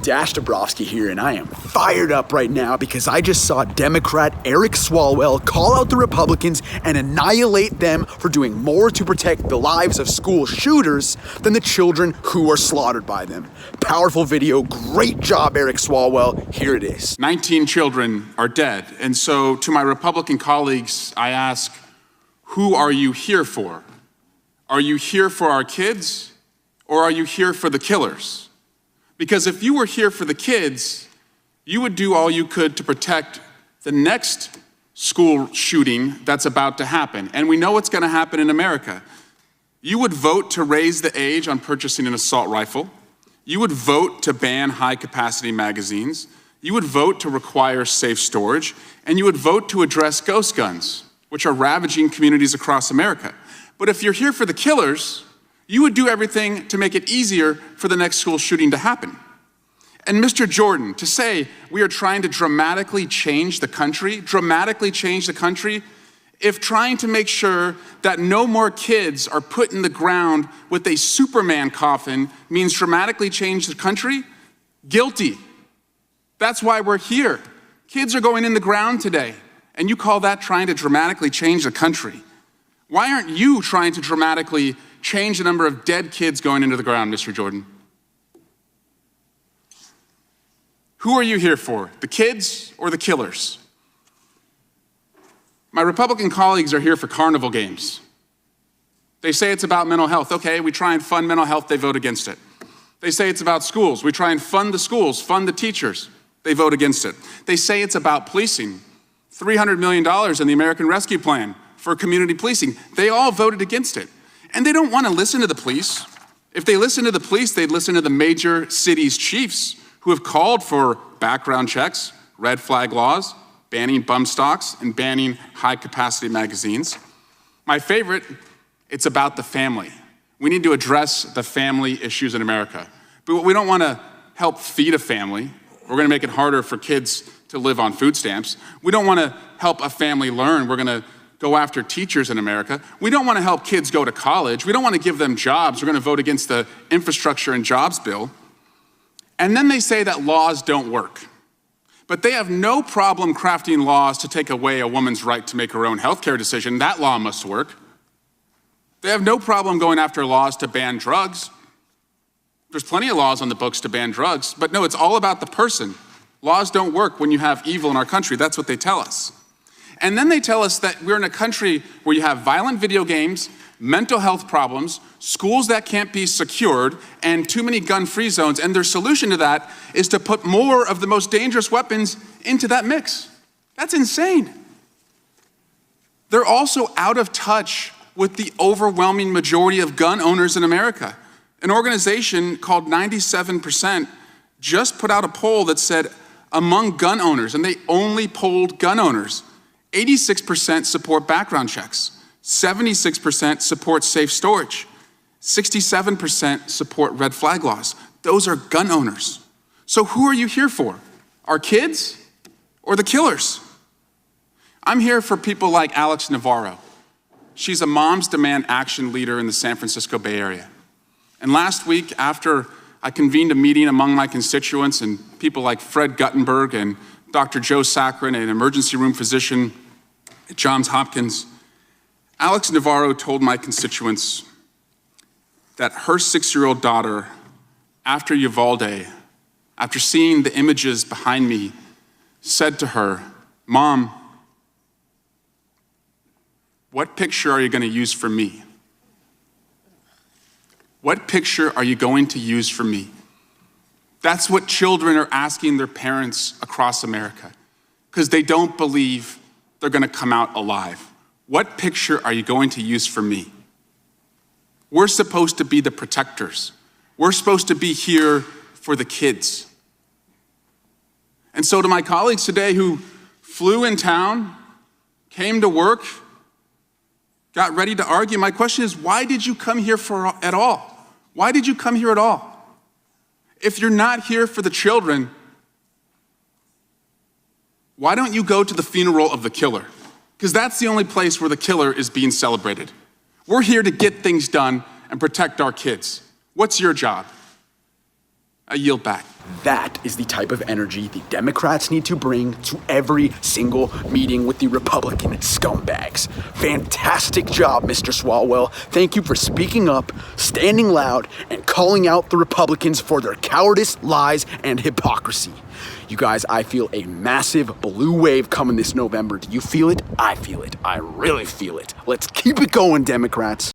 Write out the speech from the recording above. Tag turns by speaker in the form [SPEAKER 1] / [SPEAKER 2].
[SPEAKER 1] Dobrofsky here, and I am fired up right now because I just saw Democrat Eric Swalwell call out the Republicans and annihilate them for doing more to protect the lives of school shooters than the children who are slaughtered by them. Powerful video, great job, Eric Swalwell. Here it is.
[SPEAKER 2] 19 children are dead, and so to my Republican colleagues, I ask, who are you here for? Are you here for our kids, or are you here for the killers? Because if you were here for the kids, you would do all you could to protect the next school shooting that's about to happen. And we know what's going to happen in America. You would vote to raise the age on purchasing an assault rifle. You would vote to ban high-capacity magazines. You would vote to require safe storage. And you would vote to address ghost guns, which are ravaging communities across America. But if you're here for the killers, you would do everything to make it easier for the next school shooting to happen. And Mr. Jordan, to say we are trying to dramatically change the country, if trying to make sure that no more kids are put in the ground with a Superman coffin means dramatically change the country, guilty. That's why we're here. Kids are going in the ground today, and you call that trying to dramatically change the country. Why aren't you trying to dramatically change the number of dead kids going into the ground, Mr. Jordan? Who are you here for, the kids or the killers? My Republican colleagues are here for carnival games. They say it's about mental health. Okay, we try and fund mental health, they vote against it. They say it's about schools. We try and fund the schools, fund the teachers. They vote against it. They say it's about policing. $300 million in the American Rescue Plan for community policing. They all voted against it. And they don't want to listen to the police. If they listen to the police, they'd listen to the major cities' chiefs who have called for background checks, red flag laws, banning bump stocks, and banning high-capacity magazines. My favorite, it's about the family. We need to address the family issues in America. But we don't want to help feed a family. We're going to make it harder for kids to live on food stamps. We don't want to help a family learn. We're going to go after teachers in America. We don't want to help kids go to college. We don't want to give them jobs. We're going to vote against the infrastructure and jobs bill. And then they say that laws don't work. But they have no problem crafting laws to take away a woman's right to make her own healthcare decision. That law must work. They have no problem going after laws to ban drugs. There's plenty of laws on the books to ban drugs, but no, it's all about the person. Laws don't work when you have evil in our country. That's what they tell us. And then they tell us that we're in a country where you have violent video games, mental health problems, schools that can't be secured, and too many gun-free zones. And their solution to that is to put more of the most dangerous weapons into that mix. That's insane. They're also out of touch with the overwhelming majority of gun owners in America. An organization called 97% just put out a poll that said among gun owners, and they only polled gun owners, 86% support background checks, 76% support safe storage, 67% support red flag laws. Those are gun owners. So who are you here for? Our kids or the killers? I'm here for people like Alex Navarro. She's a Moms Demand Action leader in the San Francisco Bay Area. And last week, after I convened a meeting among my constituents and people like Fred Guttenberg and Dr. Joe Saccharin, an emergency room physician at Johns Hopkins, Alex Navarro told my constituents that her 6-year-old daughter, after Uvalde, after seeing the images behind me, said to her, "Mom, what picture are you going to use for me? What picture are you going to use for me?" That's what children are asking their parents across America, because they don't believe they're going to come out alive. What picture are you going to use for me? We're supposed to be the protectors. We're supposed to be here for the kids. And so to my colleagues today who flew in town, came to work, got ready to argue, my question is, why did you come here at all? Why did you come here at all? If you're not here for the children, why don't you go to the funeral of the killer? Because that's the only place where the killer is being celebrated. We're here to get things done and protect our kids. What's your job? I yield back.
[SPEAKER 1] That is the type of energy the Democrats need to bring to every single meeting with the Republican scumbags. Fantastic job, Mr. Swalwell. Thank you for speaking up, standing loud, and calling out the Republicans for their cowardice, lies, and hypocrisy. You guys, I feel a massive blue wave coming this November. Do you feel it? I feel it. I really feel it. Let's keep it going, Democrats.